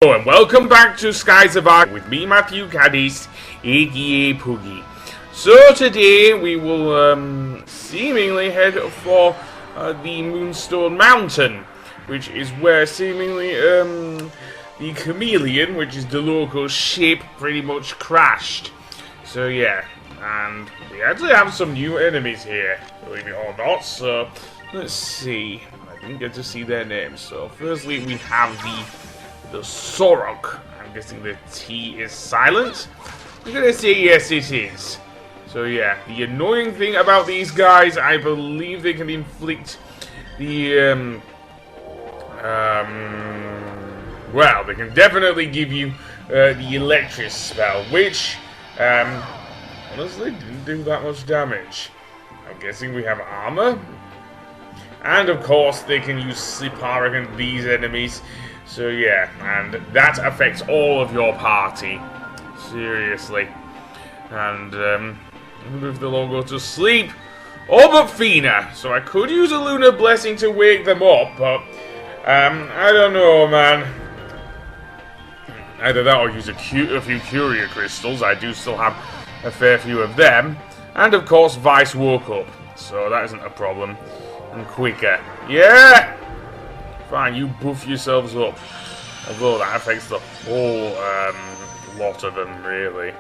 Hello and welcome back to Skies of Arcadia with me, Matthew Caddis, aka Poogie. So today we will seemingly head for the Moonstone Mountain, which is where seemingly the chameleon, which is DeLoco's ship, pretty much crashed. So yeah, and we actually have some new enemies here, believe it or not. So let's see. I didn't get to see their names. So firstly we have the Sorok. I'm guessing the T is silent. I'm gonna say yes, it is. So yeah, the annoying thing about these guys, I believe they can inflict the well, they can definitely give you the electric spell, which honestly didn't do that much damage. I'm guessing we have armor, and of course they can use Isapa against these enemies. So yeah, and that affects all of your party. Seriously. And I wonder if they'll all go to sleep. All but Fina. So I could use a lunar blessing to wake them up, but I don't know, man. Either that or use a few Curia crystals. I do still have a fair few of them. And of course Vice woke up, so that isn't a problem. And quicker. Yeah! Fine, you buff yourselves up. Although that affects the whole lot of them, really.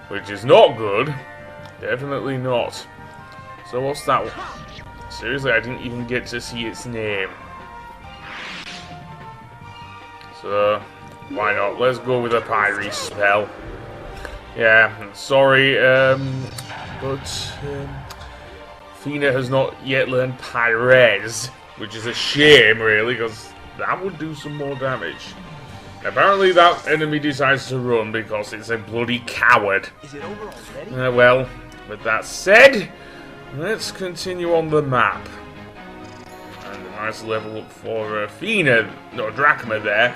Which is not good. Definitely not. So what's that one? Seriously, I didn't even get to see its name. So, why not? Let's go with a Pyre spell. Yeah, sorry, but Fina has not yet learned Pyres. Which is a shame, really, because that would do some more damage. Apparently that enemy decides to run because it's a bloody coward. Is it over already? Well, with that said, let's continue on the map. And a nice level up for Fina, no, Drachma there.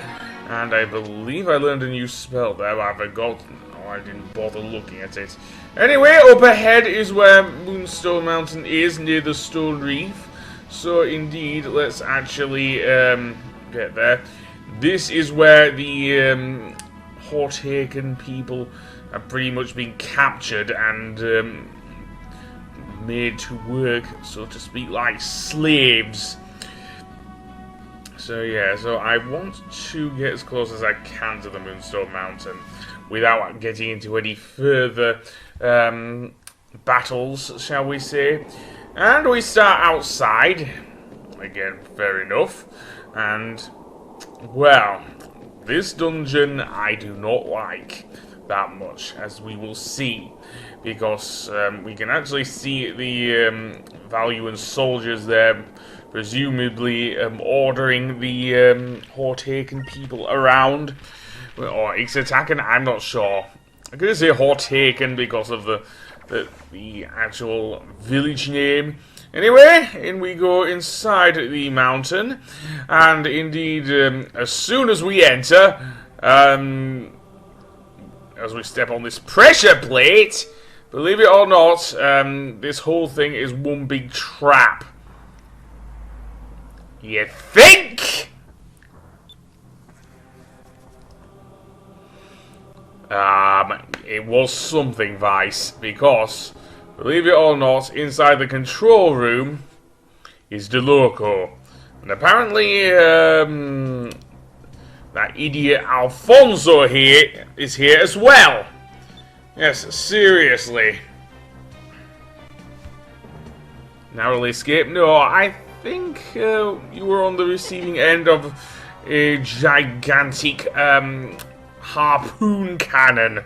And I believe I learned a new spell there, but I forgot. Oh, I didn't bother looking at it. Anyway, up ahead is where Moonstone Mountain is, near the Stone Reef. So indeed, let's actually get there. This is where the Hortaken people have pretty much been captured and made to work, so to speak, like slaves. So yeah, so I want to get as close as I can to the Moonstone Mountain without getting into any further battles, shall we say. And we start outside, again, fair enough, and, well, this dungeon I do not like that much, as we will see, because we can actually see the Valuan soldiers there, presumably ordering the Hortaken people around, or Ixataken, I'm not sure. I'm going to say Hortaken because of the actual village name. Anyway, in we go inside the mountain, and indeed, as soon as we enter, as we step on this pressure plate, believe it or not, this whole thing is one big trap. You think? It was something, Vice, because, believe it or not, inside the control room is DeLoco. And apparently, that idiot Alfonso here is here as well. Yes, seriously. Narrowly escaped? No, I think you were on the receiving end of a gigantic, harpoon cannon.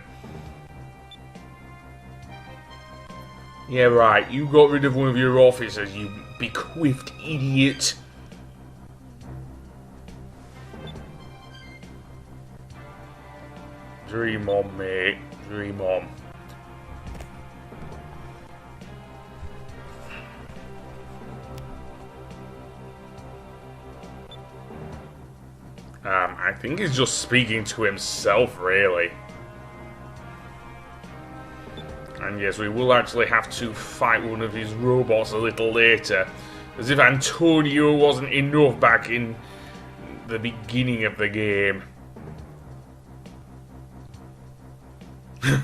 Yeah, right. You got rid of one of your officers, you bequiffied idiot. Dream on, mate. Dream on. I think he's just speaking to himself, really. And yes, we will actually have to fight one of his robots a little later. As if Antonio wasn't enough back in the beginning of the game. I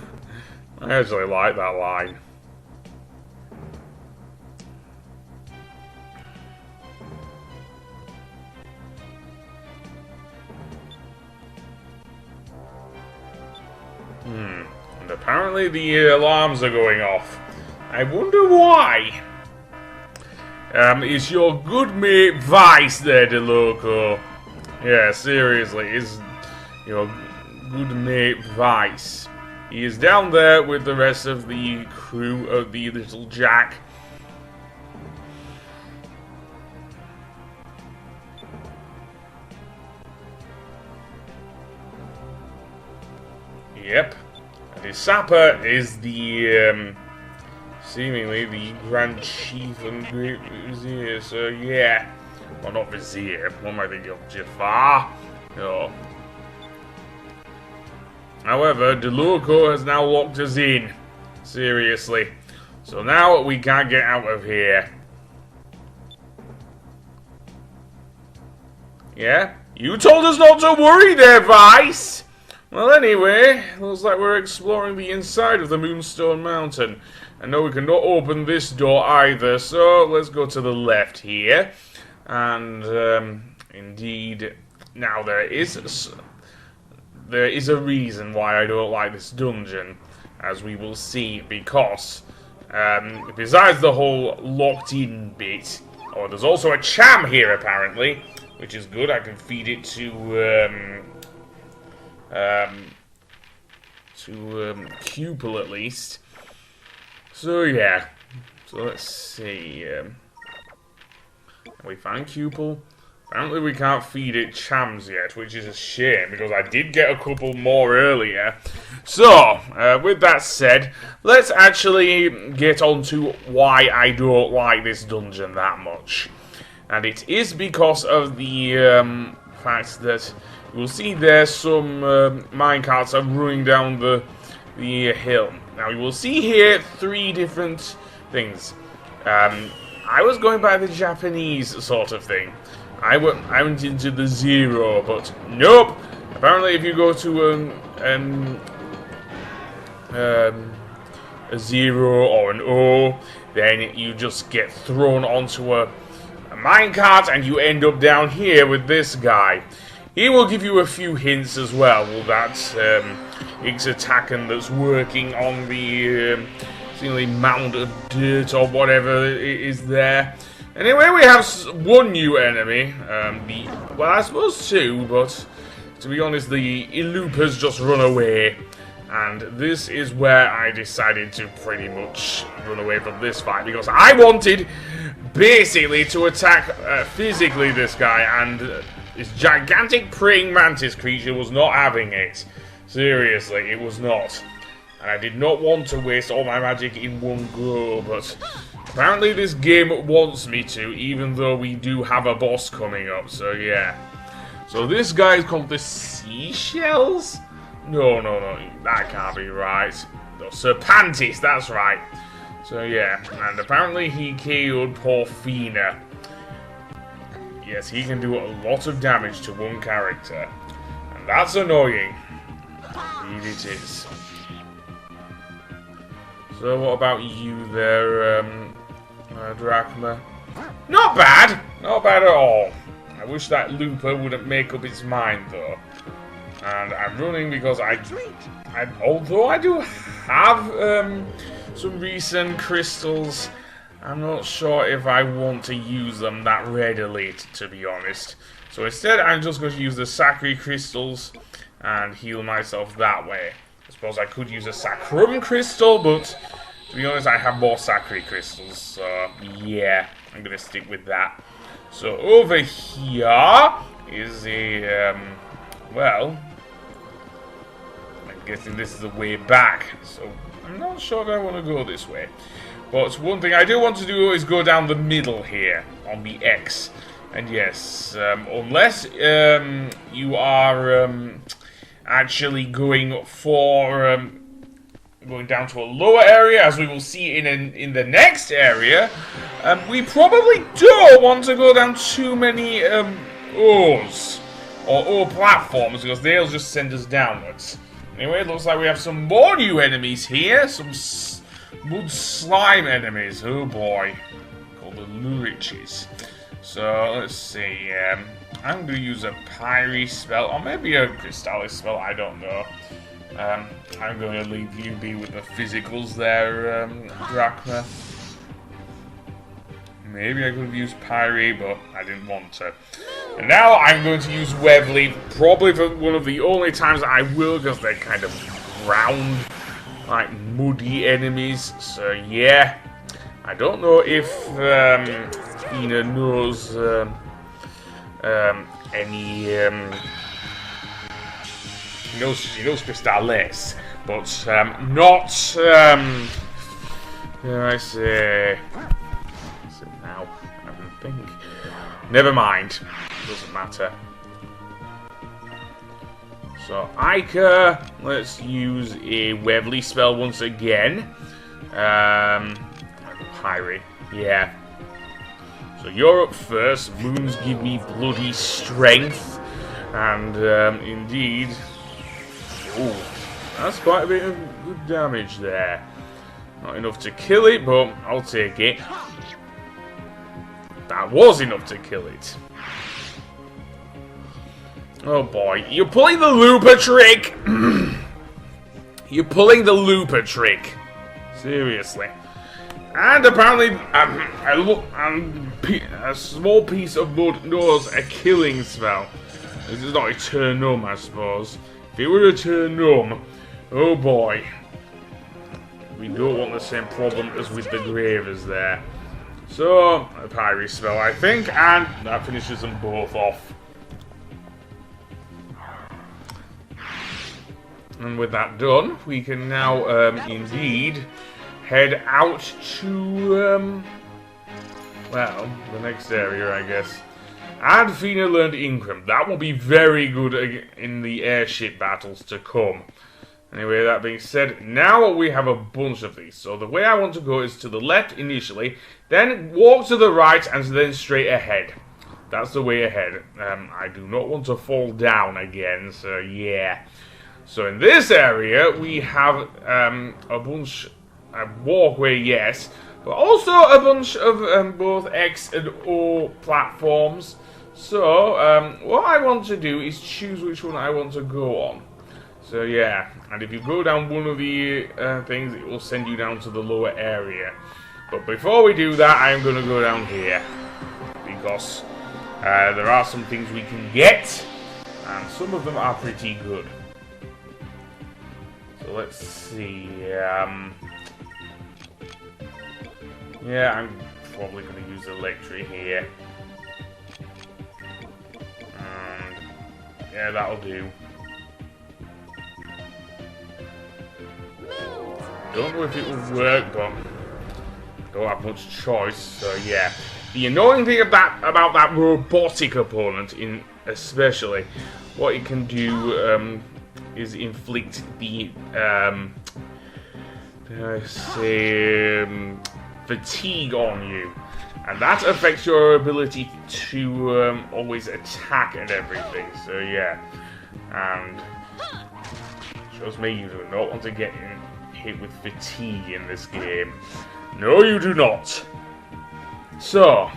actually like that line. And apparently the alarms are going off. I wonder why. Is your good mate Vice there, DeLoco? Yeah, seriously, is your good mate Vice. He is down there with the rest of the crew of the Little Jack. Yep. And Isapa is the, seemingly the Grand Chief and Great Vizier, so yeah. Well, not Vizier. What am I thinking of? Jafar? No. However, DeLoco has now locked us in. Seriously. So now we can't get out of here. Yeah? You told us not to worry there, Vice! Well, anyway, looks like we're exploring the inside of the Moonstone Mountain. I know we cannot open this door either, so let's go to the left here. And, indeed, now there is a reason why I don't like this dungeon, as we will see, because, besides the whole locked-in bit, there's also a cham here, apparently, which is good. I can feed it to Cupel at least. So yeah. So let's see. We found Cupel. Apparently we can't feed it chams yet, which is a shame because I did get a couple more earlier. So, with that said, let's actually get on to why I don't like this dungeon that much. And it is because of the fact that you'll see there some minecarts are running down the hill. Now you will see here 3 different things. I was going by the Japanese sort of thing. I went into the 0, but nope. Apparently, if you go to a 0 or an O, then you just get thrown onto a minecart and you end up down here with this guy. He will give you a few hints as well. That Ixatakan that's working on the seemingly mound of dirt or whatever is there. Anyway, we have one new enemy. Well, I suppose 2, but to be honest, the Ilupa's just run away. And this is where I decided to pretty much run away from this fight, because I wanted basically to attack physically this guy, and this gigantic praying mantis creature was not having it. Seriously, it was not. And I did not want to waste all my magic in one go, but apparently this game wants me to, even though we do have a boss coming up, so yeah. So this guy is called the Seashells? No, that can't be right. No, Serpantis, that's right. So yeah, and apparently he KO'd Porfina. Yes, he can do a lot of damage to one character. And that's annoying. Indeed it is. So what about you there, Drachma? Not bad! Not bad at all. I wish that Lupa wouldn't make up its mind, though. And I'm running because although I do have some recent crystals, I'm not sure if I want to use them that readily, to be honest. So instead, I'm just going to use the Sacri crystals and heal myself that way. I suppose I could use a Sacrum crystal, but to be honest, I have more Sacri crystals, so yeah, I'm going to stick with that. So over here is a, well, I'm guessing this is the way back, so I'm not sure if I want to go this way. But one thing I do want to do is go down the middle here, on the X. And yes, unless you are actually going for going down to a lower area, as we will see in the next area, we probably don't want to go down too many O's or O platforms, because they'll just send us downwards. Anyway, it looks like we have some more new enemies here. Some mud slime enemies. Oh boy. Called the Luriches. So, let's see. I'm going to use a Pyre spell, or maybe a Crystallis spell, I don't know. I'm going to leave you be with the physicals there, Drachma. Maybe I could have used Pyre, but I didn't want to. And now I'm going to use Webleaf, probably for one of the only times I will, because they're kind of ground, like muddy enemies. So yeah, I don't know if Ina knows any. She knows Crystallis, but not. Dare I say? Now, I don't think. Never mind. Doesn't matter. So, Ica, let's use a Webley spell once again. Pyre, yeah. So you're up first. Moons give me bloody strength. And, indeed... Ooh, that's quite a bit of good damage there. Not enough to kill it, but I'll take it. That was enough to kill it. Oh boy, you're pulling the looper trick! You're pulling the looper trick. Seriously. And apparently, a small piece of mud knows a killing spell. This is not Eternum, I suppose. If it were Eternum, oh boy. We don't want the same problem as with the Gravers there. So, a Pyre spell, I think, and that finishes them both off. And with that done, we can now, indeed, head out to, well, the next area, I guess. And Fina learned Incrum. That will be very good in the airship battles to come. Anyway, that being said, now we have a bunch of these. So the way I want to go is to the left initially, then walk to the right, and then straight ahead. That's the way ahead. I do not want to fall down again, so yeah. So in this area, we have a walkway, yes, but also a bunch of both X and O platforms. So, what I want to do is choose which one I want to go on. So yeah, and if you go down one of the things, it will send you down to the lower area. But before we do that, I'm going to go down here. Because there are some things we can get, and some of them are pretty good. So let's see. Yeah, I'm probably going to use Electric here. And yeah, that'll do. Don't know if it will work, but don't have much choice, so yeah. The annoying thing about that robotic opponent, especially, what it can do is inflict the, fatigue on you. And that affects your ability to always attack and everything, so yeah. And shows me you do not want to get hit with fatigue in this game. No, you do not. So,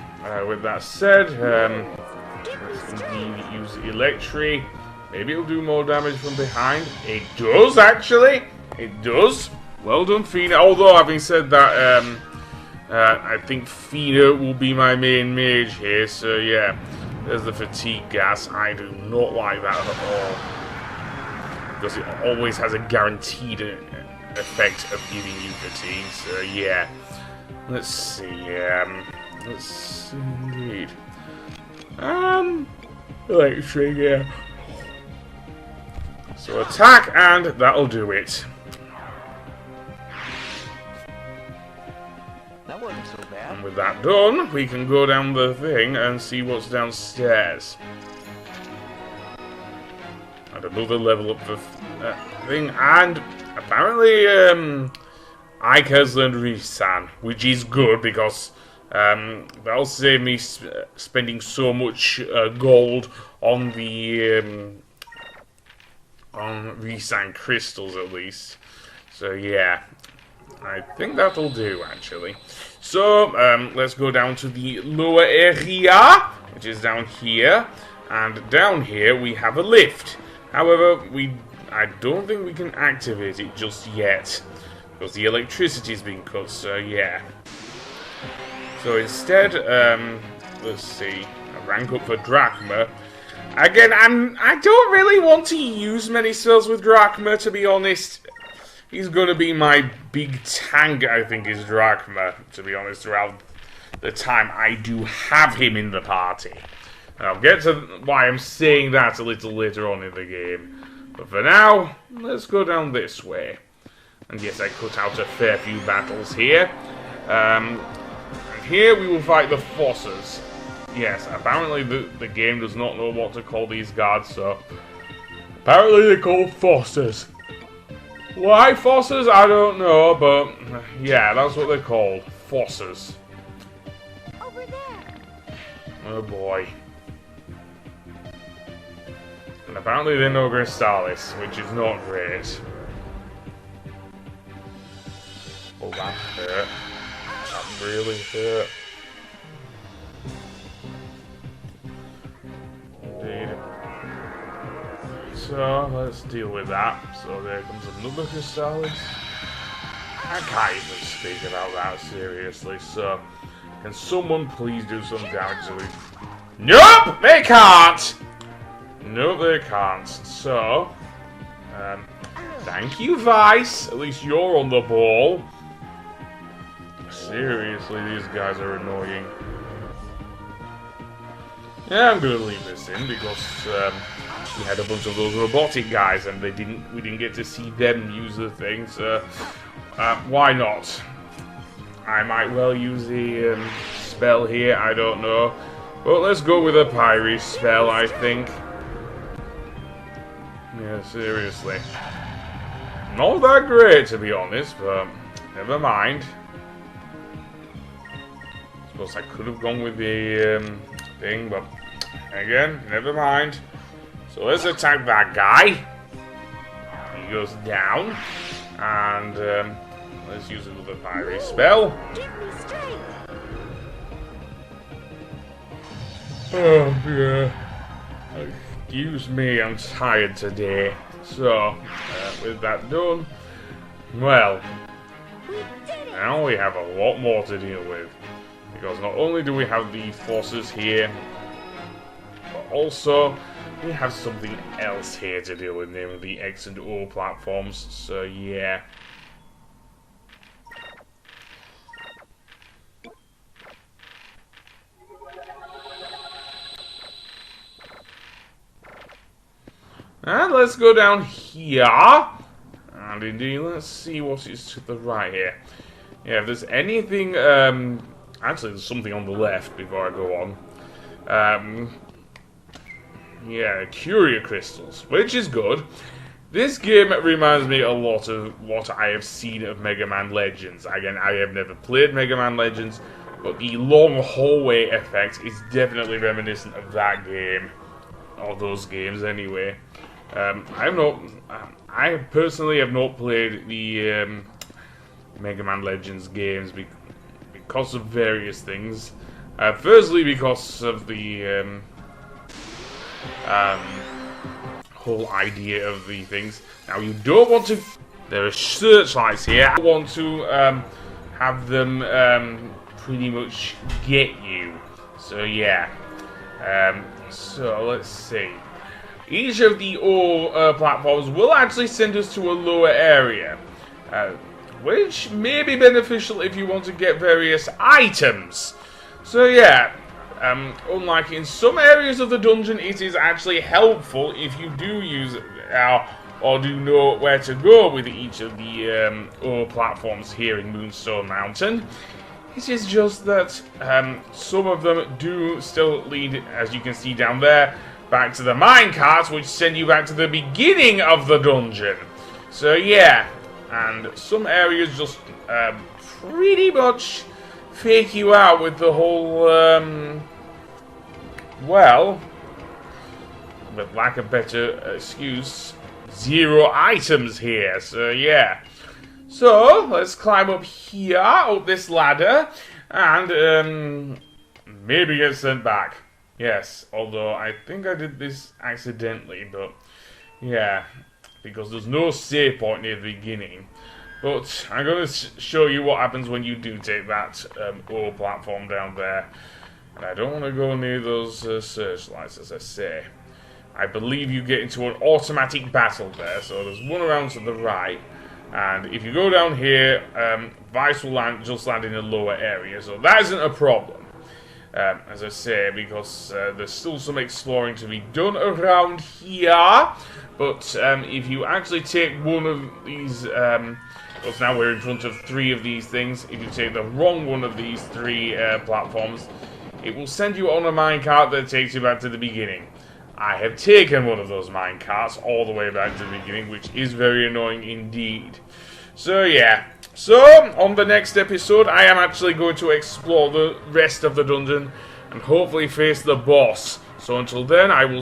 with that said, let's indeed use Electric. Maybe it'll do more damage from behind. It does, actually. It does. Well done, Fina. Although, having said that, I think Fina will be my main mage here. So, yeah, there's the fatigue gas. I do not like that at all. Because it always has a guaranteed effect of giving you fatigue. So, yeah. Let's see. Let's see, indeed. Electric, yeah. So attack, and that'll do it. That wasn't so bad. And with that done, we can go down the thing and see what's downstairs. And another level up the thing, and apparently, Ike has learned Risan, which is good because that'll save me spending so much gold on the on re-sign crystals at least. So yeah, I think that'll do actually. So let's go down to the lower area, which is down here, and down here we have a lift. However, I don't think we can activate it just yet because the electricity's been cut. So yeah. So instead, let's see, a rank up for Drachma. Again, I don't really want to use many spells with Drachma, to be honest. He's going to be my big tank, I think, is Drachma, to be honest, throughout the time I do have him in the party. And I'll get to why I'm saying that a little later on in the game. But for now, let's go down this way. And yes, I cut out a fair few battles here. And here we will fight the Fossers. Yes, apparently the game does not know what to call these guards, so... Apparently they're called Fossers. Why Fossers? I don't know, but... Yeah, that's what they're called. Fossers. Over there. Oh boy. And apparently they're no Crystallis, which is not great. Oh, that hurt. That really hurt. Indeed. So, let's deal with that. So there comes another Crystallis. I can't even speak about that seriously, so... Can someone please do some damage to it? Nope! They can't! Nope, they can't. So... thank you, Vice. At least you're on the ball. Seriously, these guys are annoying. Yeah, I'm gonna leave this in because we had a bunch of those robotic guys and we didn't get to see them use the thing, so why not? I might well use the spell here, I don't know. But let's go with a Pyre spell, I think. Yeah, seriously. Not that great, to be honest, but never mind. Suppose I could have gone with the thing, but again, never mind. So let's attack that guy. He goes down, and let's use another Pyre spell. Give me strength. Oh yeah. Excuse me, I'm tired today. So, with that done, well, now we have a lot more to deal with. Because not only do we have the forces here, but also we have something else here to deal with, namely the X and O platforms. So yeah. And let's go down here. And indeed, let's see what is to the right here. Yeah, if there's anything... actually, there's something on the left before I go on. Yeah, Curia Crystals, which is good. This game reminds me a lot of what I have seen of Mega Man Legends. Again, I have never played Mega Man Legends, but the long hallway effect is definitely reminiscent of that game. Or those games, anyway. I personally have not played the Mega Man Legends games because of various things. Firstly, because of the whole idea of the things. Now, you don't want to... There are searchlights here. I want to have them pretty much get you. So, yeah. So, let's see. Each of the O platforms will actually send us to a lower area, which may be beneficial if you want to get various items. So yeah, unlike in some areas of the dungeon, it is actually helpful if you do use or do know where to go with each of the O platforms here in Moonstone Mountain. It is just that some of them do still lead, as you can see down there, back to the minecarts, which send you back to the beginning of the dungeon. So yeah, and some areas just pretty much fake you out with the whole, well, with lack of better excuse, 0 items here, so yeah. So, let's climb up here, up this ladder, and maybe get sent back. Yes, although I think I did this accidentally, but yeah, because there's no save point near the beginning. But I'm going to show you what happens when you do take that old platform down there. And I don't want to go near those searchlights, as I say. I believe you get into an automatic battle there, so there's one around to the right. And if you go down here, Vice will just land in a lower area, so that isn't a problem. As I say, because there's still some exploring to be done around here. But if you actually take one of these, because now we're in front of 3 of these things, if you take the wrong one of these 3 platforms, it will send you on a minecart that takes you back to the beginning. I have taken one of those minecarts all the way back to the beginning, which is very annoying indeed. So yeah. So, on the next episode, I am actually going to explore the rest of the dungeon and hopefully face the boss. So until then, I will